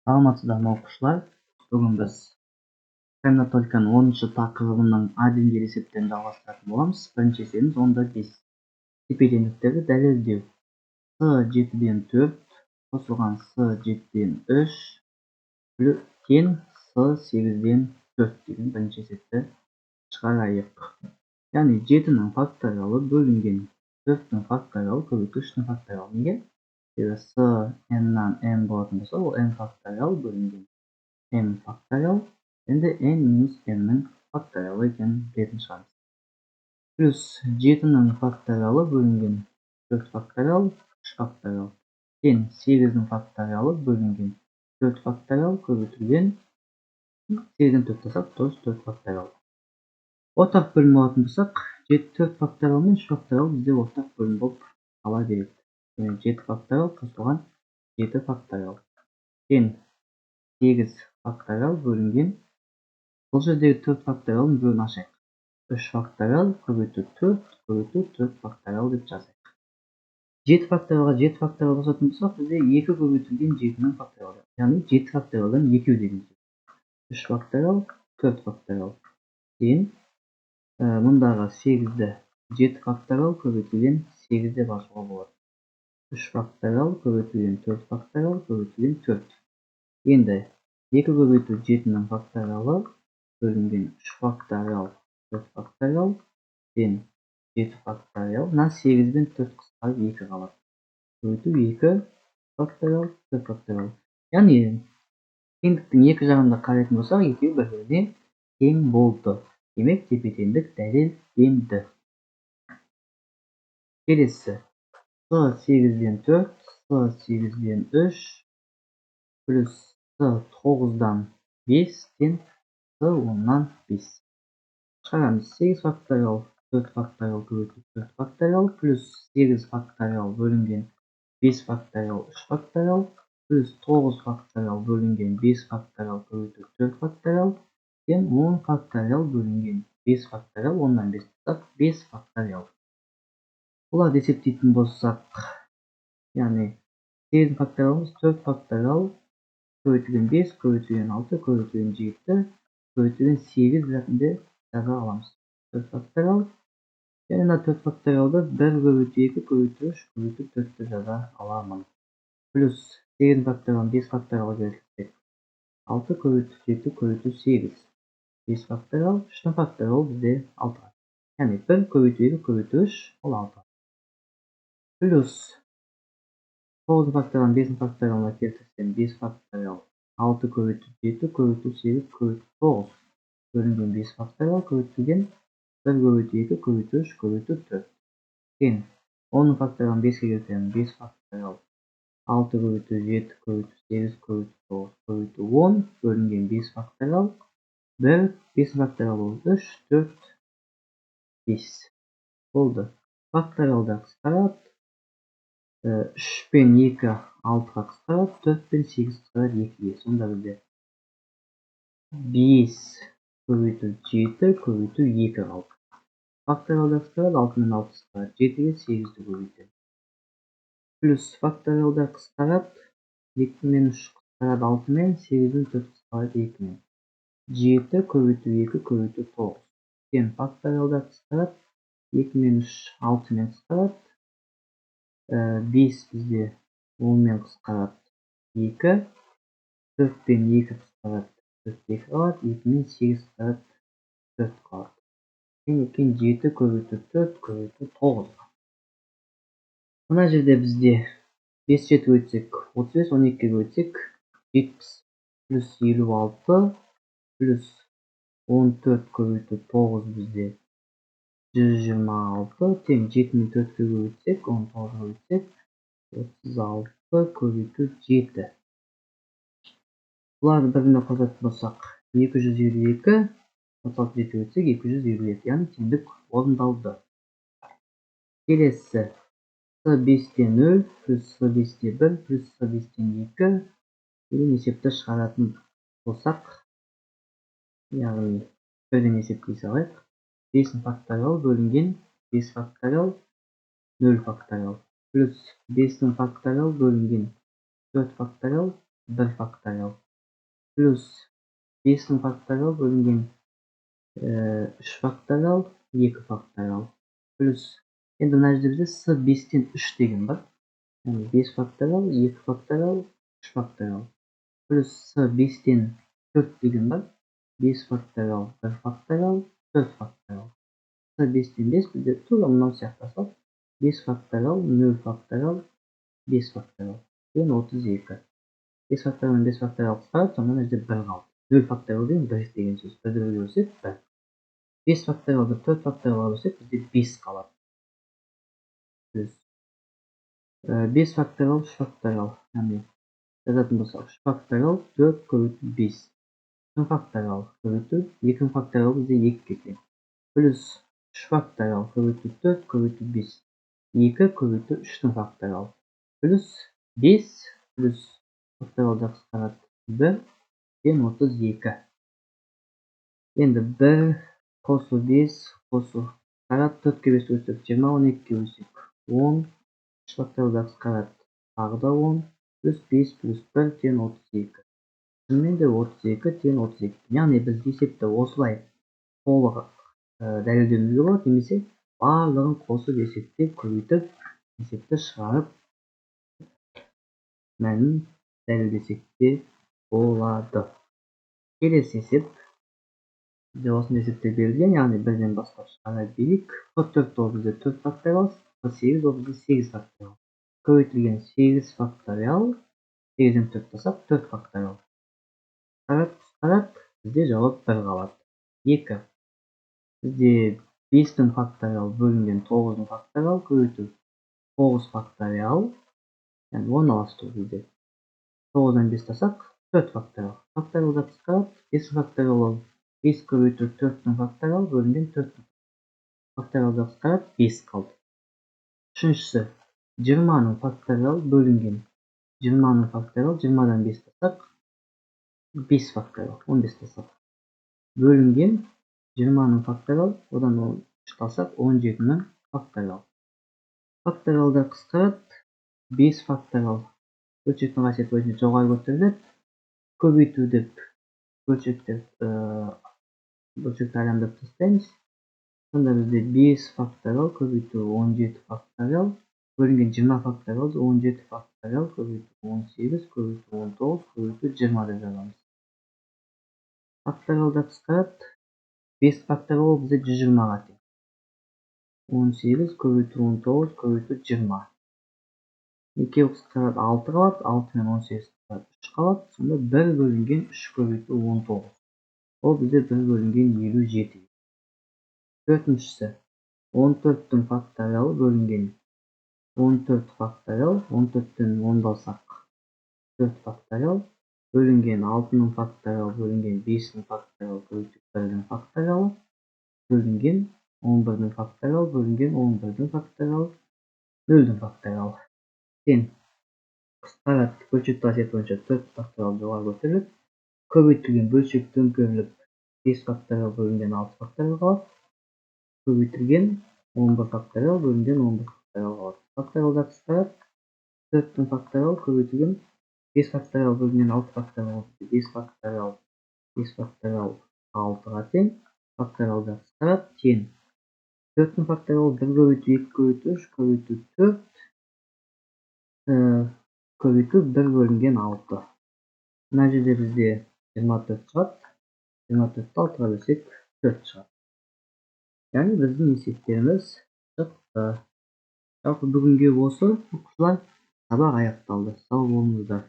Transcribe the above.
Саламатсыздарбы окуучулар. Бүгүн биз комбинаториканын 10 такырыбынын адимдер эсептерин жалгастыратын болобуз. Биринчи эсебimiz 10/5. Тепе теңдиктерди далилдөө. С7/4 косулган С7/3 тең С8/4 деген биринчи эсепти чыгарайык. Яны 7-нин факториалы бөлүнгөн 4-түн факториалы көбүйтүү 3-түн факториалы. Эмне? С n'нан n болотун болсо, бул n факториал бөлүнгөн n факториал, эndi n минус n'нин факториалы экенин билетін шығармыз. Плюс 7-нин факториалы бөлүнгөн 4 факториал, 3 факториал. Тең 8-нин факториалы бөлүнгөн 4 факториал көбүйтүлгөн 8-ден 4 тасак 4 факториал. Ортак бөлүм алатын болсак, 4 факториал менен 3 факториал бизде ортак бөлүм болуп кала берет. 7 факториал косулган 7 факториал тең 8 факториал бөлүнгөн. Бул жердеги 4 факториалдын бөлүнүн ашайык. 3 факториал көбүйтүү 4 факториал деп жазайык. 7 факториалга 7 факториал косотун болсок, бизде 2 көбүйтүлгөн 7-нин факториалы. Яны 7 факториалдан 2 дегенбиз. 3 факториал 4 факториал тең мындагы 8-ди 7 факториал көбүйтүлгөн 8 деп жазууга болот. 3 факториал көбүйтүлгөн 4 факториал көбүйтүлгөн 4. Енді 2 көбүйтүү 7-нин факториалы бөлүнгөн 3 факториал 4 факториал тең 7 факториал. Мына 8-ден 4 кыскарып 2 калат. Көбүйтүү 2 факториал 4 факториал. Яны теңдиктин эки жагында карайтын болсак, экөө бири-бирине тең болду. Демек, тепе теңдик далилденди. Келесі С8-ден 4, С8-ден 3 плюс С9-дан 5 тең С10-нан 5. Чыгарамыз. 8 факториал 4 факториал көбүйтүү 4 факториал плюс 8 факториал бөлүнгөн 5 факториал 3 факториал плюс 9 факториал бөлүнгөн 5 факториал көбүйтүү 4 факториал тең 10 факториал бөлүнгөн 5 факториал 10-нан 5 тасак 5 факториал. Буларды эсептейтин болсак, яны 8 факториалыбыз 4 факториал көбүйтүлгөн 5 көбүйтүлгөн 6 көбүйтүлгөн 7 көбүйтүлгөн 8 ретинде жаза аламыз. 4 факториал. Және мына 4 факториалды 1 көбүйтүү 2 көбүйтүү 3 көбүйтүү 4 деп жаза аламын. Плюс 8 факториалдан 5 факториалга келсек, 6 көбүйтүү 7 көбүйтүү 8. 5 факториал, 3-түн факториалы бизде 6. Яны 1 көбүйтүү 2 көбүйтүү 3 ол 6. Плюс 9 факториалдан 5 факториалына келтирсем 5 факториал 6 көбүйтүү 7 көбүйтүү 8 көбүйтүү 9 бөлүнгөн 5 факториал көбүйтүлгөн 1 көбүйтүү 2 көбүйтүү 3 көбүйтүү 4 тең 10 факториалдан 5 келтирем 5 факториал 6 көбүйтүү 7 көбүйтүү 8 көбүйтүү 9 көбүйтүү 10 бөлүнгөн 5 факториал 1 5 факториал 3 4 5 болду. Факториалда кыскарат. 3 пен 2 6-га кыскарат, 4 пен 8 кыскарат 2-ге. Сонда бизде 5 көбүйтүү 7 көбүйтүү 2 калды. Факториалда кыскарат, 6 менен 6 кыскарат 7-ге 8-ди көбүйтөм. Плюс факториалда кыскарат, 2 менен 3 кыскарат 6 менен, 8-ден 4 кыскарат 2 менен. 7 көбүйтүү 2 көбүйтүү 9. Тең факториалда кыскарат, 2 менен 3 6 менен кыскарат. 5 бизде 10 менен кыскарат 2. 4 пен 2 кыскарат 4 2 калат. 2 менен 8 кыскарат 4 калат. Тең 7 көбүйтүү 4 көбүйтүү 9. Мына жерде бизде 5 7 көбүйтсек 35, 12 көбүйтсек 70 плюс 56 плюс 14 көбүйтүү 9 бизде 126 тең 7 менен 4 көбүйтсек 19 көбүйтсек 36 көбүйтүү 7. Буларды бирине косотун болсак 222 36 7 көбүйтсек 227. Яны теңдик орундалды. Келесі С5-тен 0 плюс С5-те 1 плюс С5-тен 2 деген есепті шығаратын болсақ, яғни бірден есептей салайық. 5 факториал бөлінген 5 факториал 0 факториал плюс 5 факториал бөлінген 4 факториал 1 факториал плюс 5'nin факториал бөлінген 3 факториал 2 факториал плюс енді мына жерде бізде с 5'тен 3 деген бар. Яғни 5 факториал 2 факториал 3 факториал плюс с 5'тен 4 деген бар. 5 факториал 1 факториал 4 факториал с 5'тен 5 бізде тура мынау сияқты салып 5 факториал 0 факториал 5 факториал деген 32. 5 факториал 5 факториал қысқарады, сонда мына жерде 1 қалды. 0 факториал деген 1 деген сөз. 1-ді 1-ге бөлсек 1. 5 факториалды 4 факториалға бөлсек бізде 5 қалады. Плюс 5 факториал 3 факториал, яғни жазатын болсақ 3 факториал 4 көбейту 5. 3 факториал көбейту 2 факториал бізде 2 кетеді. Плюс 3 факториал көбейту 4 көбейту 5. 2 көбейту 3'тің факториал. Плюс 5 плюс факториалда қысқарады 1 тен 32. Енді 1 қосу 5 қосу қысқарады 4-ке 5 өсіп 20, 12-ке өсіп 10. 3 факториалда қысқарады тағы да 10 плюс 5 плюс 1 тен 32. Шынымен де 32 тен 32. Яғни біз есепті осылай толық дәлелдеуімізге болады, немесе барлығын қосып есептеп көбейтіп есепті шығарып мәнін дәлелдесек те болады. Келесі есеп бізде осындай есептер берілген, яғни бірден бастап шығара берейік. 44 ол бізде 4 факториал, 48 ол бізде 8 факториал. Көбейтілген 8 факториал 8'ден 4 тастасақ 4 факториал. Қысқарады, бізде жауап 1 қалады. 2. Бізде 5'тің факториал бөлінген 9'ның факториал көбейту 9 факториал, яғни 10 аластыру бізде. 9'дан 5 тастасақ 4 факториал. Факториалда қысқарады, 5 факториал ол 5 көбейту 4'тің факториал бөлінген 4. Факториалда қысқарады, 5 қалды. Үшіншісі 20'ның факториал бөлінген 20'ның факториал 20'дан 5 тастасақ 5 факториал 15 тастасақ бөлінген 20'ның факториал, одан 13 алсақ 17'ның факториал. Факториалда қысқарады, 5 факториал бөлшектің қасиеті бойынша жоғары көтеріледі. Көбейту деп бөлшекті айламдап тастаймыз. Сонда бізде 5 факториал көбейту 17 факториал бөлінген 20 факториал 17 факториал көбейту 18 көбейту 19 көбейту 20 деп жазамыз. Факториалда қысқарады, 5 факториал бізде 120-ға тең. 18 көбейту 19 көбейту 20. Екеуі қысқарады 6 қалады, 6 мен 18 қысқарады 3 қалады. Сонда 1 бөлінген 3 көбейту 19. Ол бізде 1 бөлінген 57. Төртіншісі 14'тің факториалы бөлінген 14 факториал, 14'тен 10 алсақ 4 факториал бөлінген 6'ның факториал бөлінген 5'ның факториал көбейту 1'дің факториалы бөлінген 11'дің факториал бөлінген 11'дің факториал 0'дің факториалы. Тең қысқарады, бөлшек қасиеті бойынша 4 факториал жоғары көтеріліп, көбейтілген бөлшек төңкеріліп 5 факториал бөлінген 6 факториал қалады. Көбейтілген 11 факториал бөлінген 11 факториал қалады. Факториалда қысқарады, 4'тің факториал көбейтілген 5 факториал бөлінген 6 факториал 5 факториал 6-ға тең. Факториалда қысқарады, тең 4'тің факториал 1 көбейту 2 көбейту 3 көбейту 4 көбейту 1 бөлінген 6. Мына жерде бізде 24 шығады. 24'ті 6-ға бөлсек 4 шығады. Яғни біздің есептеріміз шықты. Жалпы бүгінге осы оқушылар, сабақ аяқталды. Сау болыңыздар.